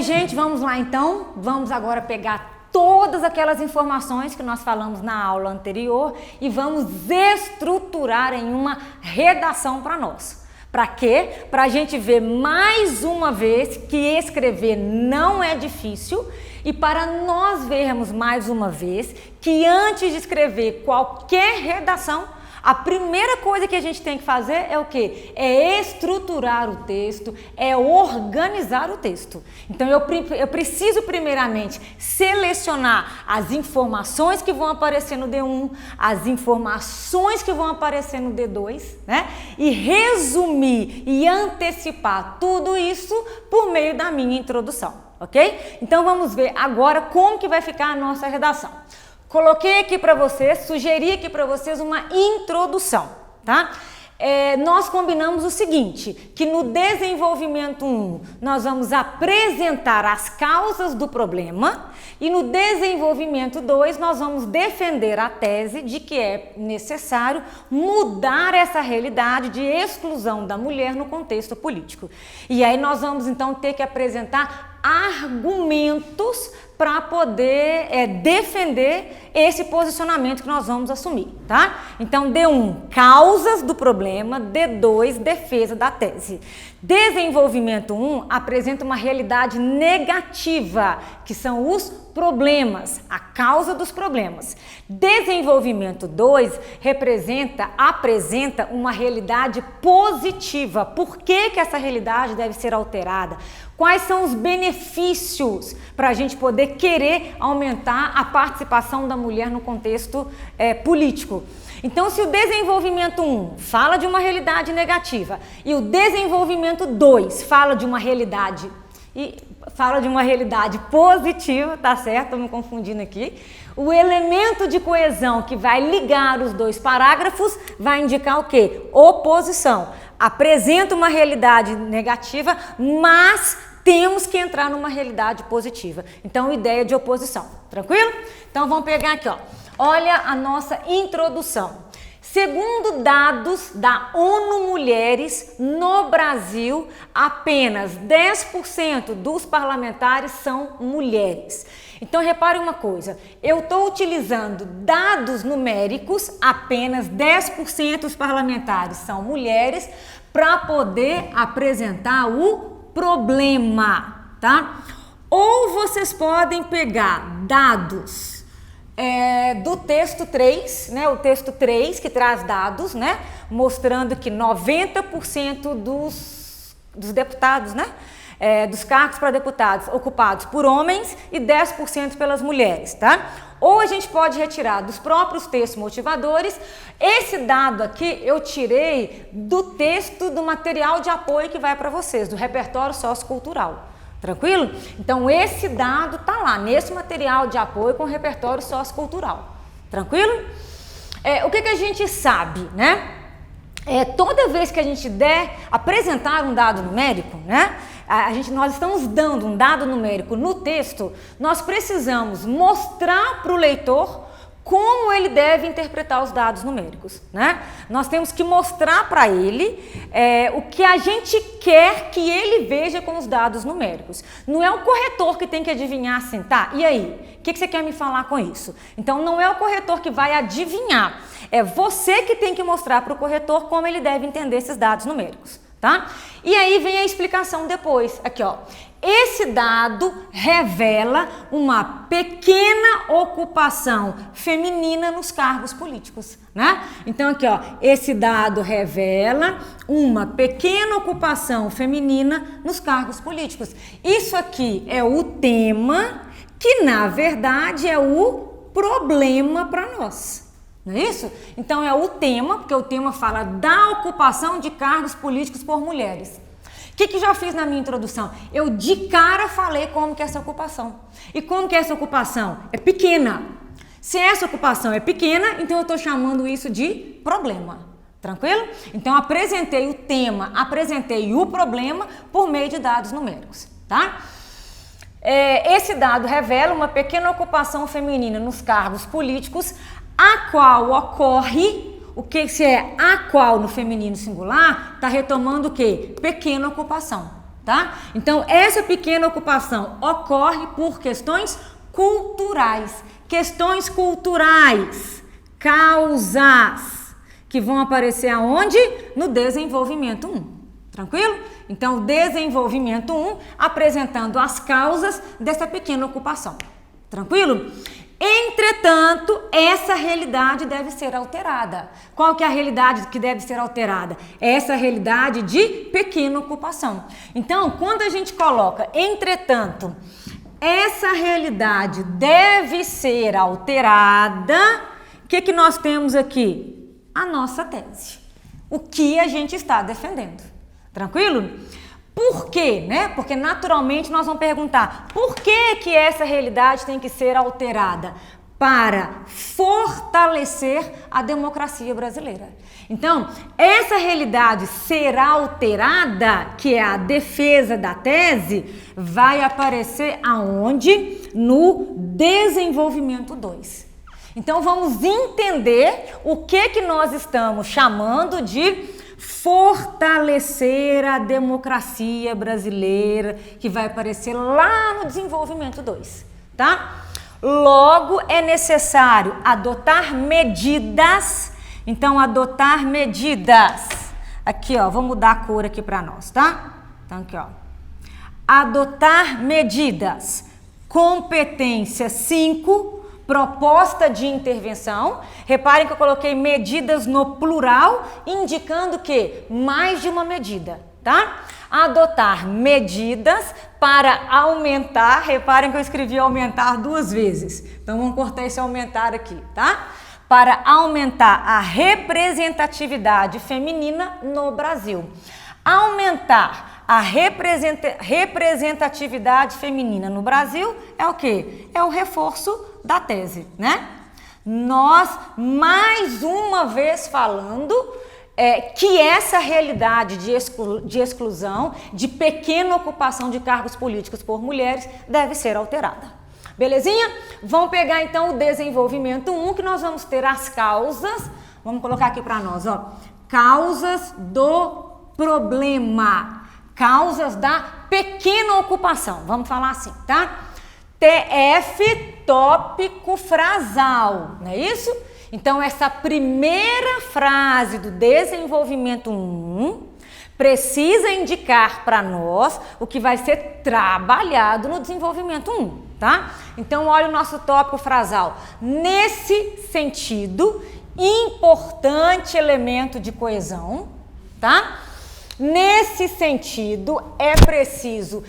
aí, gente, vamos lá então. Vamos agora pegar todas aquelas informações que nós falamos na aula anterior e vamos estruturar em uma redação para nós. Para quê? Para a gente ver mais uma vez que escrever não é difícil e para nós vermos mais uma vez que antes de escrever qualquer redação, a primeira coisa que a gente tem que fazer é o quê? É estruturar o texto, é organizar o texto. Então eu preciso primeiramente selecionar as informações que vão aparecer no D1, as informações que vão aparecer no D2, né? E resumir e antecipar tudo isso por meio da minha introdução, ok? Então vamos ver agora como que vai ficar a nossa redação. Coloquei aqui para vocês, sugeri aqui para vocês uma introdução, tá? Nós combinamos o seguinte, que no desenvolvimento 1 nós vamos apresentar as causas do problema e no desenvolvimento 2 nós vamos defender a tese de que é necessário mudar essa realidade de exclusão da mulher no contexto político. E aí nós vamos então ter que apresentar argumentos para poder defender esse posicionamento que nós vamos assumir, tá? Então, D1, causas do problema, D2, defesa da tese. Desenvolvimento 1 apresenta uma realidade negativa, que são os problemas, a causa dos problemas. Desenvolvimento 2 apresenta uma realidade positiva. Por que essa realidade deve ser alterada? Quais são os benefícios para a gente poder querer aumentar a participação da mulher no contexto político? Então, se o desenvolvimento 1 fala de uma realidade negativa e o desenvolvimento 2 fala de uma realidade positiva, tá certo? Estou me confundindo aqui. O elemento de coesão que vai ligar os dois parágrafos vai indicar o quê? Oposição. Apresenta uma realidade negativa, mas temos que entrar numa realidade positiva. Então, ideia de oposição. Tranquilo? Então, vamos pegar aqui, ó. Olha a nossa introdução. Segundo dados da ONU Mulheres, no Brasil, apenas 10% dos parlamentares são mulheres. Então, repare uma coisa, eu estou utilizando dados numéricos, apenas 10% dos parlamentares são mulheres, para poder apresentar o problema, tá? Ou vocês podem pegar dados do texto 3, né? O texto 3 que traz dados, né? Mostrando que 90% dos deputados, né? Dos cargos para deputados ocupados por homens e 10% pelas mulheres, tá? Ou a gente pode retirar dos próprios textos motivadores. Esse dado aqui eu tirei do texto do material de apoio que vai para vocês, do repertório sociocultural. Tranquilo? Então, esse dado tá lá, nesse material de apoio com o repertório sociocultural. Tranquilo? O que a gente sabe, né? Toda vez que a gente apresentar um dado numérico, né? Nós estamos dando um dado numérico no texto, nós precisamos mostrar para o leitor como ele deve interpretar os dados numéricos, né? Nós temos que mostrar para ele o que a gente quer que ele veja com os dados numéricos. Não é o corretor que tem que adivinhar assim, tá? E aí? O que você quer me falar com isso? Então, não é o corretor que vai adivinhar. É você que tem que mostrar para o corretor como ele deve entender esses dados numéricos, tá? E aí vem a explicação depois. Aqui, ó. Esse dado revela uma pequena ocupação feminina nos cargos políticos, né? Então aqui, ó, esse dado revela uma pequena ocupação feminina nos cargos políticos. Isso aqui é o tema que, na verdade, é o problema para nós. Não é isso? Então é o tema, porque o tema fala da ocupação de cargos políticos por mulheres. O que já fiz na minha introdução? Eu de cara falei como que é essa ocupação. E como que é essa ocupação? É pequena. Se essa ocupação é pequena, então eu estou chamando isso de problema. Tranquilo? Então apresentei o tema, apresentei o problema por meio de dados numéricos, tá? Esse dado revela uma pequena ocupação feminina nos cargos políticos, a qual ocorre. O que se é a qual no feminino singular, está retomando o quê? Pequena ocupação, tá? Então, essa pequena ocupação ocorre por questões culturais. Questões culturais, causas, que vão aparecer aonde? No desenvolvimento 1. Tranquilo? Então, o desenvolvimento 1 apresentando as causas dessa pequena ocupação. Tranquilo? Entretanto, essa realidade deve ser alterada. Qual que é a realidade que deve ser alterada? Essa realidade de pequena ocupação. Então, quando a gente coloca, entretanto, essa realidade deve ser alterada, o que nós temos aqui? A nossa tese. O que a gente está defendendo. Tranquilo? Por quê, né? Porque naturalmente nós vamos perguntar por que essa realidade tem que ser alterada? Para fortalecer a democracia brasileira. Então, essa realidade será alterada, que é a defesa da tese, vai aparecer aonde? No desenvolvimento 2. Então, vamos entender o que nós estamos chamando de fortalecer a democracia brasileira, que vai aparecer lá no desenvolvimento 2, tá? Logo, é necessário adotar medidas. Então, adotar medidas. Aqui, ó, vou mudar a cor aqui para nós, tá? Então, aqui, ó. Adotar medidas. Competência 5. Proposta de intervenção. Reparem que eu coloquei medidas no plural, indicando que mais de uma medida, tá? Adotar medidas para aumentar. Reparem que eu escrevi aumentar 2 vezes. Então, vamos cortar esse aumentar aqui, tá? Para aumentar a representatividade feminina no Brasil. Aumentar a representatividade feminina no Brasil é o quê? É o reforço da tese, né? Nós, mais uma vez falando que essa realidade de exclusão, de pequena ocupação de cargos políticos por mulheres deve ser alterada. Belezinha? Vamos pegar então o desenvolvimento 1, que nós vamos ter as causas. Vamos colocar aqui para nós, ó. Causas do problema. Causas da pequena ocupação. Vamos falar assim, tá? TF, tópico frasal, não é isso? Então, essa primeira frase do desenvolvimento 1 precisa indicar para nós o que vai ser trabalhado no desenvolvimento 1, tá? Então, olha o nosso tópico frasal. Nesse sentido, importante elemento de coesão, tá? Nesse sentido, é preciso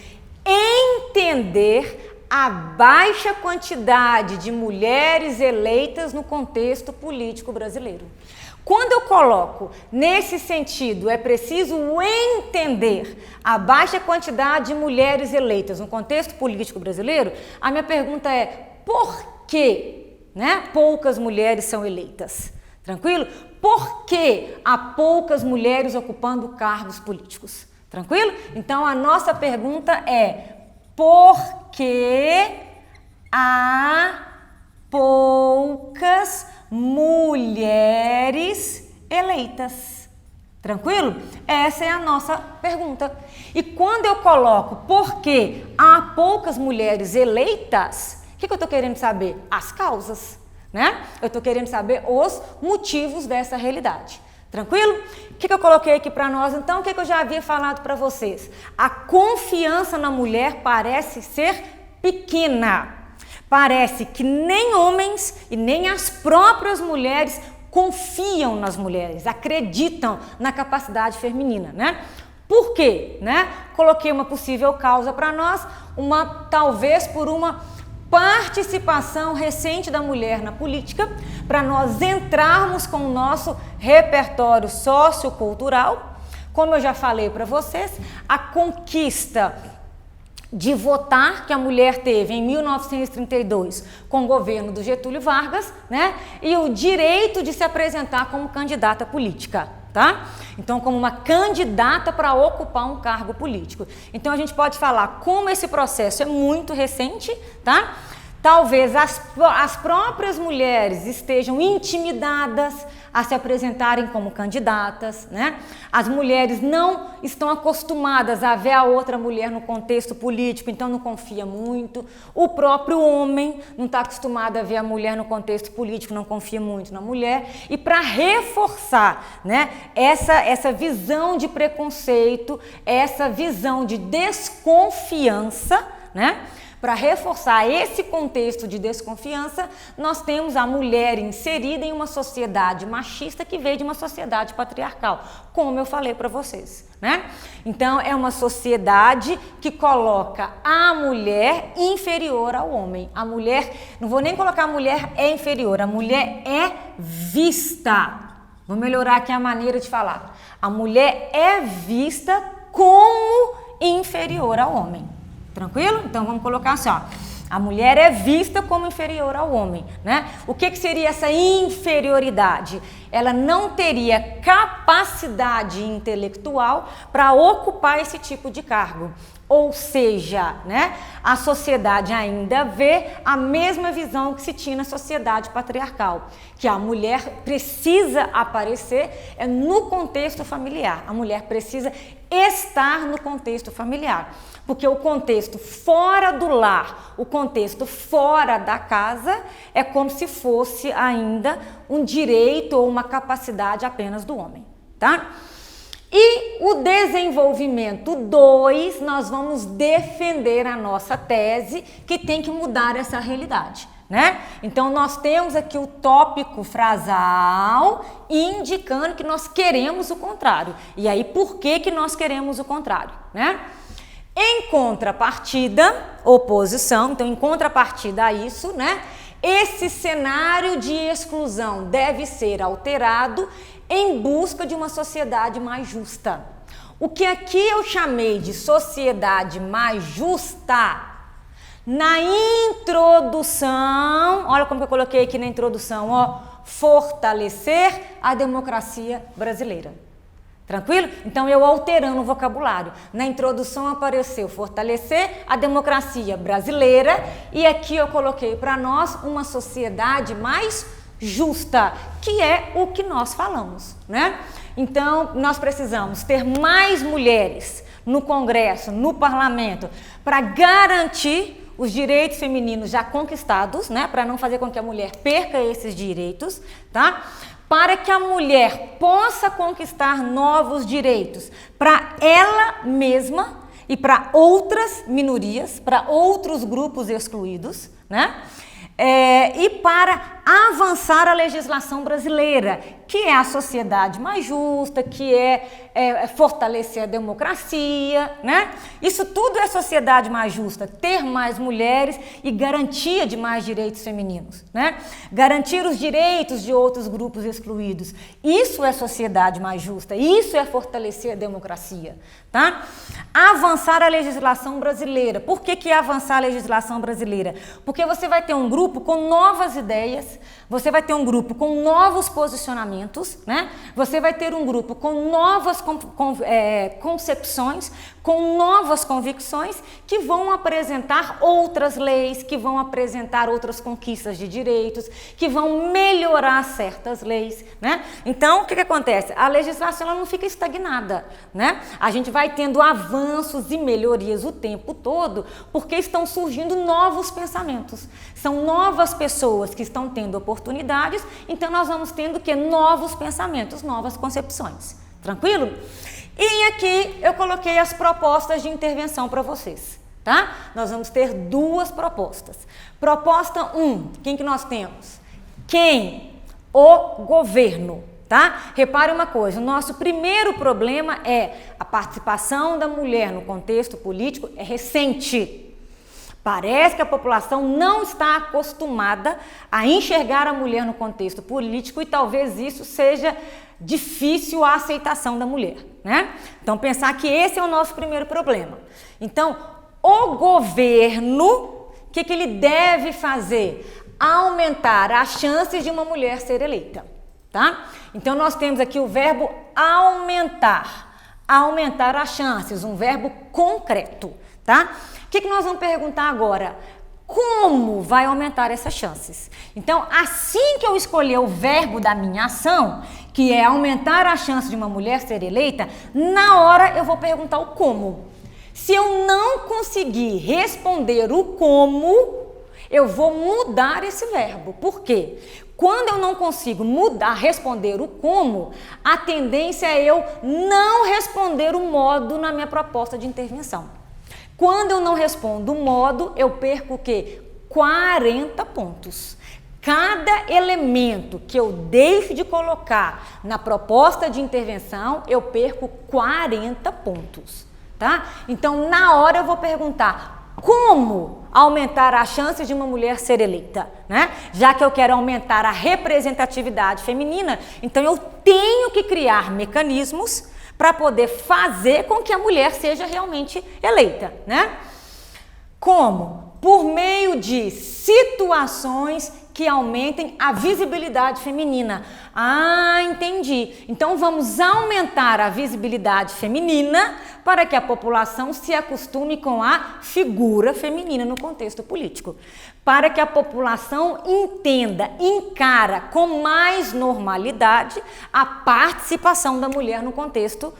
entender a baixa quantidade de mulheres eleitas no contexto político brasileiro. Quando eu coloco nesse sentido, é preciso entender a baixa quantidade de mulheres eleitas no contexto político brasileiro, a minha pergunta é: por que, né, poucas mulheres são eleitas? Tranquilo? Por que há poucas mulheres ocupando cargos políticos? Tranquilo? Então, a nossa pergunta é: por que há poucas mulheres eleitas? Tranquilo? Essa é a nossa pergunta. E quando eu coloco por que há poucas mulheres eleitas, o que eu estou querendo saber? As causas, né? Eu estou querendo saber os motivos dessa realidade. Tranquilo? O que eu coloquei aqui para nós, então? O que eu já havia falado para vocês? A confiança na mulher parece ser pequena. Parece que nem homens e nem as próprias mulheres confiam nas mulheres, acreditam na capacidade feminina, né? Por quê? Né? Coloquei uma possível causa para nós, talvez por uma participação recente da mulher na política, para nós entrarmos com o nosso repertório sociocultural. Como eu já falei para vocês, a conquista de votar que a mulher teve em 1932 com o governo do Getúlio Vargas, né? E o direito de se apresentar como candidata política, tá? Então, como uma candidata para ocupar um cargo político. Então, a gente pode falar como esse processo é muito recente, tá? Talvez as próprias mulheres estejam intimidadas a se apresentarem como candidatas, né? As mulheres não estão acostumadas a ver a outra mulher no contexto político, então não confia muito. O próprio homem não está acostumado a ver a mulher no contexto político, não confia muito na mulher. E para reforçar, né, essa visão de preconceito, essa visão de desconfiança, né? Para reforçar esse contexto de desconfiança, nós temos a mulher inserida em uma sociedade machista que veio de uma sociedade patriarcal, como eu falei para vocês, né? Então, é uma sociedade que coloca a mulher inferior ao homem. A mulher, não vou nem colocar a mulher é inferior, a mulher é vista. Vou melhorar aqui a maneira de falar. A mulher é vista como inferior ao homem. Tranquilo? Então vamos colocar assim, ó. A mulher é vista como inferior ao homem, né? O que seria essa inferioridade? Ela não teria capacidade intelectual para ocupar esse tipo de cargo. Ou seja, né, a sociedade ainda vê a mesma visão que se tinha na sociedade patriarcal, que a mulher precisa aparecer no contexto familiar. A mulher precisa estar no contexto familiar. Porque o contexto fora do lar, o contexto fora da casa, é como se fosse ainda um direito ou uma capacidade apenas do homem, tá? E o desenvolvimento 2, nós vamos defender a nossa tese que tem que mudar essa realidade, né? Então, nós temos aqui o tópico frasal indicando que nós queremos o contrário. E aí, por que nós queremos o contrário, né? Em contrapartida, oposição, então em contrapartida a isso, né? Esse cenário de exclusão deve ser alterado em busca de uma sociedade mais justa. O que aqui eu chamei de sociedade mais justa, na introdução, olha como eu coloquei aqui na introdução, ó, fortalecer a democracia brasileira. Tranquilo? Então, eu alterando o vocabulário. Na introdução apareceu fortalecer a democracia brasileira e aqui eu coloquei para nós uma sociedade mais justa, que é o que nós falamos, né? Então, nós precisamos ter mais mulheres no Congresso, no Parlamento, para garantir os direitos femininos já conquistados, né? Para não fazer com que a mulher perca esses direitos, tá? Para que a mulher possa conquistar novos direitos para ela mesma e para outras minorias, para outros grupos excluídos, né? E para avançar a legislação brasileira, que é a sociedade mais justa, que é fortalecer a democracia, né? Isso tudo é sociedade mais justa, ter mais mulheres e garantia de mais direitos femininos, né? Garantir os direitos de outros grupos excluídos. Isso é sociedade mais justa, isso é fortalecer a democracia, tá? Avançar a legislação brasileira. Por que avançar a legislação brasileira? Porque você vai ter um grupo com novas ideias, você vai ter um grupo com novos posicionamentos, né? Você vai ter um grupo com novas concepções, com novas convicções, que vão apresentar outras leis, que vão apresentar outras conquistas de direitos, que vão melhorar certas leis, né? Então, o que acontece? A legislação ela não fica estagnada, né? A gente vai tendo avanços e melhorias o tempo todo, porque estão surgindo novos pensamentos. São novas pessoas que estão tendo oportunidades, então nós vamos tendo que novos pensamentos, novas concepções. Tranquilo? E aqui eu coloquei as propostas de intervenção para vocês, tá? Nós vamos ter duas propostas. Proposta 1, quem que nós temos? O governo, tá? Repare uma coisa, o nosso primeiro problema é a participação da mulher no contexto político é recente. Parece que a população não está acostumada a enxergar a mulher no contexto político e talvez isso seja difícil a aceitação da mulher, né? Então, pensar que esse é o nosso primeiro problema. Então, o governo, o que ele deve fazer? Aumentar as chances de uma mulher ser eleita, tá? Então, nós temos aqui o verbo aumentar. Aumentar as chances, um verbo concreto, tá? O que nós vamos perguntar agora? como vai aumentar essas chances? Então, assim que eu escolher o verbo da minha ação, que é aumentar a chance de uma mulher ser eleita, na hora eu vou perguntar o como. Se eu não conseguir responder o como, eu vou mudar esse verbo. Por quê? Quando eu não consigo responder o como, a tendência é eu não responder o modo na minha proposta de intervenção. Quando eu não respondo o modo, eu perco o quê? 40 pontos. Cada elemento que eu deixo de colocar na proposta de intervenção, eu perco 40 pontos, tá? Então, na hora eu vou perguntar: como aumentar a chance de uma mulher ser eleita, né? Já que eu quero aumentar a representatividade feminina, então eu tenho que criar mecanismos para poder fazer com que a mulher seja realmente eleita, né? Como? Por meio de situações que aumentem a visibilidade feminina. Ah, entendi. Então vamos aumentar a visibilidade feminina para que a população se acostume com a figura feminina no contexto político. Para que a população entenda, encara com mais normalidade a participação da mulher no contexto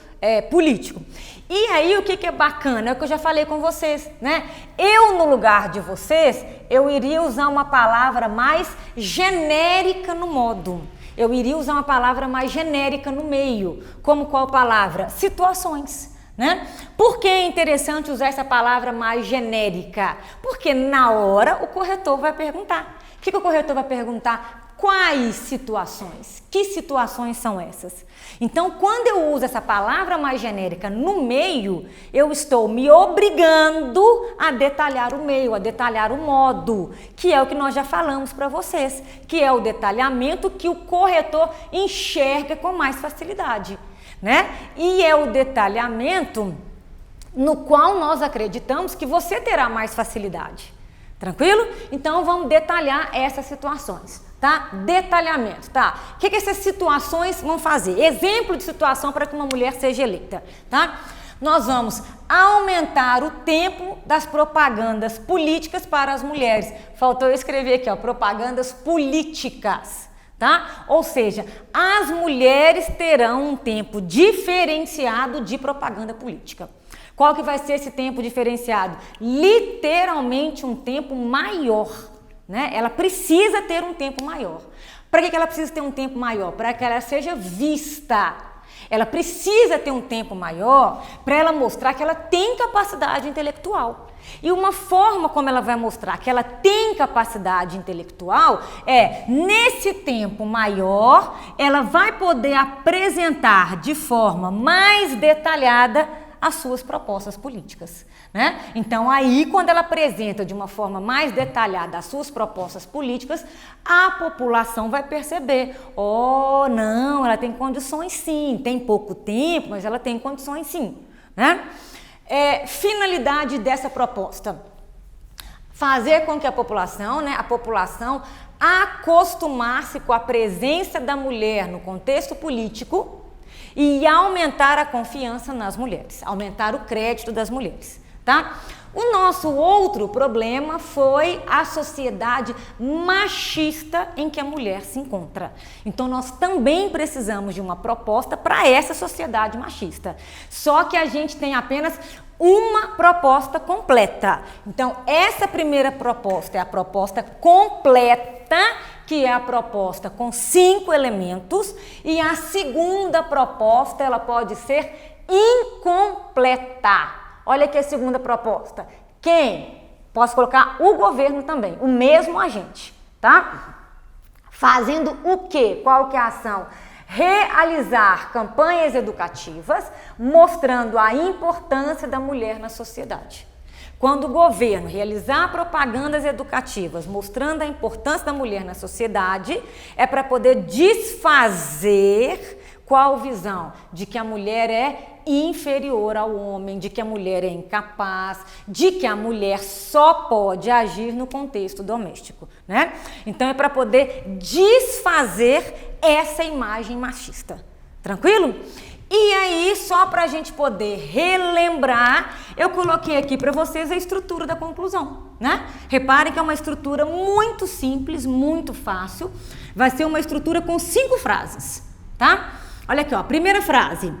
político. E aí o que é bacana, é o que eu já falei com vocês, né? Eu, no lugar de vocês, eu iria usar uma palavra mais genérica no modo. Eu iria usar uma palavra mais genérica no meio. Como qual palavra? Situações. Né? Por que é interessante usar essa palavra mais genérica? Porque na hora o corretor vai perguntar. O que o corretor vai perguntar? Quais situações? Que situações são essas? Então, quando eu uso essa palavra mais genérica no meio, eu estou me obrigando a detalhar o meio, a detalhar o modo, que é o que nós já falamos para vocês, que é o detalhamento que o corretor enxerga com mais facilidade, né? E é o detalhamento no qual nós acreditamos que você terá mais facilidade. Tranquilo? Então vamos detalhar essas situações, tá? Detalhamento, tá? O que essas situações vão fazer? Exemplo de situação para que uma mulher seja eleita, tá? Nós vamos aumentar o tempo das propagandas políticas para as mulheres. Faltou eu escrever aqui, ó, propagandas políticas. Tá? Ou seja, as mulheres terão um tempo diferenciado de propaganda política. Qual que vai ser esse tempo diferenciado? Literalmente um tempo maior, né? Ela precisa ter um tempo maior. Para que ela precisa ter um tempo maior? Para que ela seja vista. Ela precisa ter um tempo maior para ela mostrar que ela tem capacidade intelectual. E uma forma como ela vai mostrar que ela tem capacidade intelectual é, nesse tempo maior, ela vai poder apresentar de forma mais detalhada as suas propostas políticas, né? Então aí quando ela apresenta de uma forma mais detalhada as suas propostas políticas, a população vai perceber, oh, não, ela tem condições sim, tem pouco tempo, mas ela tem condições sim, né? Finalidade dessa proposta, fazer com que a população, né, acostumar-se com a presença da mulher no contexto político e aumentar a confiança nas mulheres, aumentar o crédito das mulheres, tá? O nosso outro problema foi a sociedade machista em que a mulher se encontra. Então nós também precisamos de uma proposta para essa sociedade machista. Só que a gente tem apenas uma proposta completa. Então essa primeira proposta é a proposta completa, que é a proposta com 5 elementos, e a segunda proposta ela pode ser incompleta. Olha aqui a segunda proposta. Quem? Posso colocar o governo também, o mesmo agente, tá? Fazendo o quê? Qual que é a ação? Realizar campanhas educativas mostrando a importância da mulher na sociedade. Quando o governo realizar propagandas educativas mostrando a importância da mulher na sociedade, é para poder desfazer qual visão? De que a mulher é inferior ao homem, de que a mulher é incapaz, de que a mulher só pode agir no contexto doméstico, né? Então é para poder desfazer essa imagem machista. Tranquilo? E aí, só para a gente poder relembrar, eu coloquei aqui para vocês a estrutura da conclusão, né? Reparem que é uma estrutura muito simples, muito fácil. Vai ser uma estrutura com 5 frases, tá? Olha aqui, ó, primeira frase.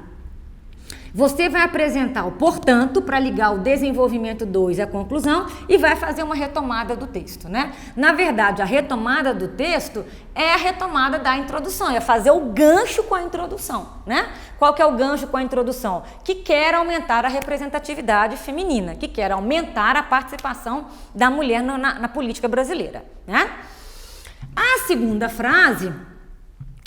Você vai apresentar o portanto para ligar o desenvolvimento 2 à conclusão e vai fazer uma retomada do texto, né? Na verdade, a retomada do texto é a retomada da introdução, é fazer o gancho com a introdução, né? Qual que é o gancho com a introdução? Que quer aumentar a representatividade feminina, que quer aumentar a participação da mulher na política brasileira, né? A segunda frase,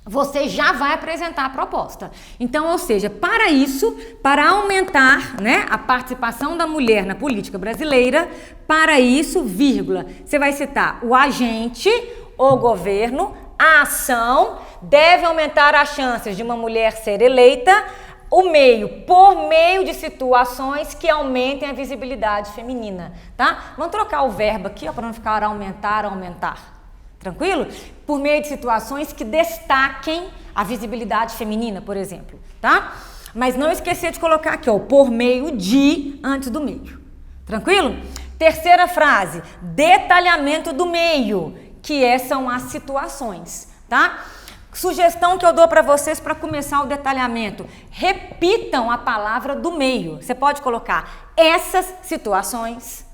você já vai apresentar a proposta. Então, ou seja, para isso, para aumentar, né, a participação da mulher na política brasileira, para isso, vírgula, você vai citar o agente, o governo, a ação, deve aumentar as chances de uma mulher ser eleita, o meio, por meio de situações que aumentem a visibilidade feminina, tá? Vamos trocar o verbo aqui, para não ficar aumentar. Tranquilo? Por meio de situações que destaquem a visibilidade feminina, por exemplo, tá? Mas não esquecer de colocar aqui, ó, por meio de, antes do meio. Tranquilo? Terceira frase, detalhamento do meio, que são as situações, tá? Sugestão que eu dou para vocês para começar o detalhamento, repitam a palavra do meio. Você pode colocar essas situações,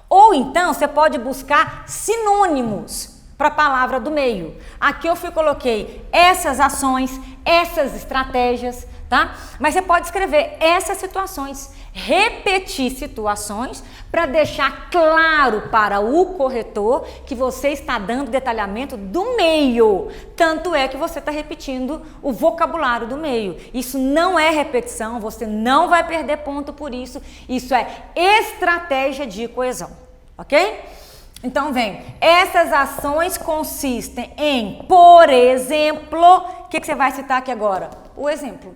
ou então você pode buscar sinônimos para a palavra do meio. Aqui eu coloquei essas ações, essas estratégias, tá? Mas você pode escrever essas situações, repetir situações para deixar claro para o corretor que você está dando detalhamento do meio. Tanto é que você está repetindo o vocabulário do meio. Isso não é repetição, você não vai perder ponto por isso. Isso é estratégia de coesão, ok? Então, vem, essas ações consistem em, por exemplo, o que você vai citar aqui agora? O exemplo,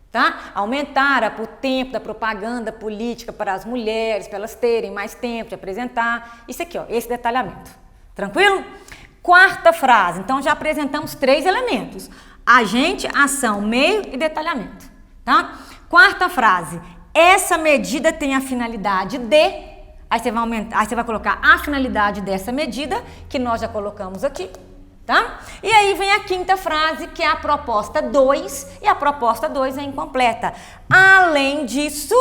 tá? Aumentar o tempo da propaganda política para as mulheres, para elas terem mais tempo de apresentar. Isso aqui, ó, esse detalhamento. Tranquilo? Quarta frase, então já apresentamos 3 elementos. Agente, ação, meio e detalhamento, tá? Quarta frase, essa medida tem a finalidade de... Aí você vai colocar a finalidade dessa medida, que nós já colocamos aqui, tá? E aí vem a quinta frase, que é a proposta 2, e a proposta 2 é incompleta. Além disso,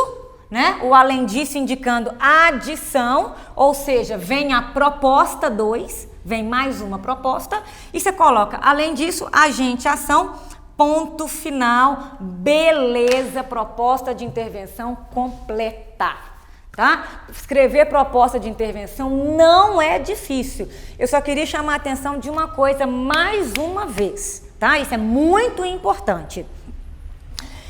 né? O além disso indicando adição, ou seja, vem a proposta 2, vem mais uma proposta, e você coloca, além disso, agente, ação, ponto final, beleza, proposta de intervenção completa. Tá? Escrever proposta de intervenção não é difícil. Eu só queria chamar a atenção de uma coisa mais uma vez, tá? Isso é muito importante.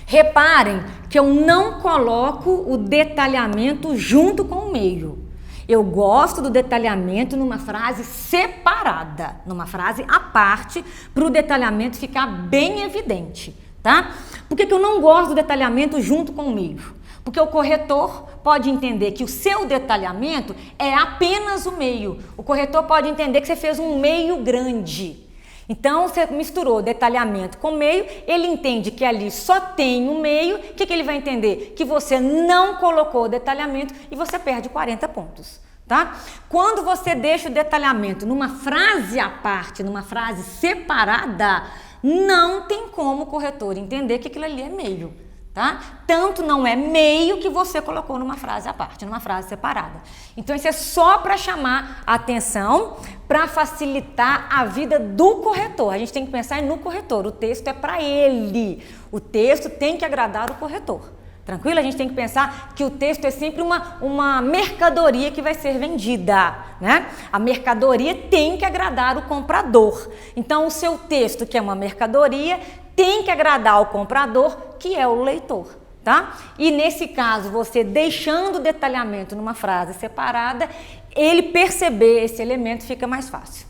Reparem que eu não coloco o detalhamento junto com o meio. Eu gosto do detalhamento numa frase separada, numa frase à parte, para o detalhamento ficar bem evidente, tá? Por que eu não gosto do detalhamento junto com o meio? Porque o corretor pode entender que o seu detalhamento é apenas o meio. O corretor pode entender que você fez um meio grande. Então, você misturou detalhamento com meio, ele entende que ali só tem um meio. O que ele vai entender? Que você não colocou o detalhamento e você perde 40 pontos. Tá? Quando você deixa o detalhamento numa frase à parte, numa frase separada, não tem como o corretor entender que aquilo ali é meio. Tá? Tanto não é meio que você colocou numa frase à parte, numa frase separada. Então isso é só para chamar a atenção, para facilitar a vida do corretor. A gente tem que pensar no corretor, o texto é para ele, o texto tem que agradar o corretor. Tranquilo? A gente tem que pensar que o texto é sempre uma mercadoria que vai ser vendida, né? A mercadoria tem que agradar o comprador. Então o seu texto, que é uma mercadoria, tem que agradar o comprador, que é o leitor, tá? E nesse caso, você deixando o detalhamento numa frase separada, ele perceber esse elemento fica mais fácil.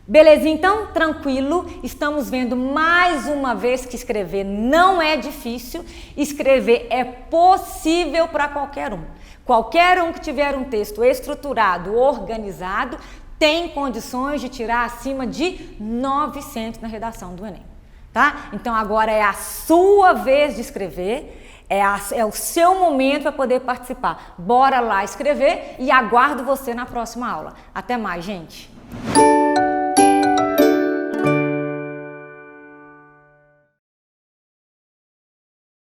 Belezinha? Então, tranquilo, estamos vendo mais uma vez que escrever não é difícil, escrever é possível para qualquer um. Qualquer um que tiver um texto estruturado, organizado, tem condições de tirar acima de 900 na redação do Enem. tá? Então agora é a sua vez de escrever. É o seu momento para poder participar. Bora lá escrever e aguardo você na próxima aula. Até mais, gente!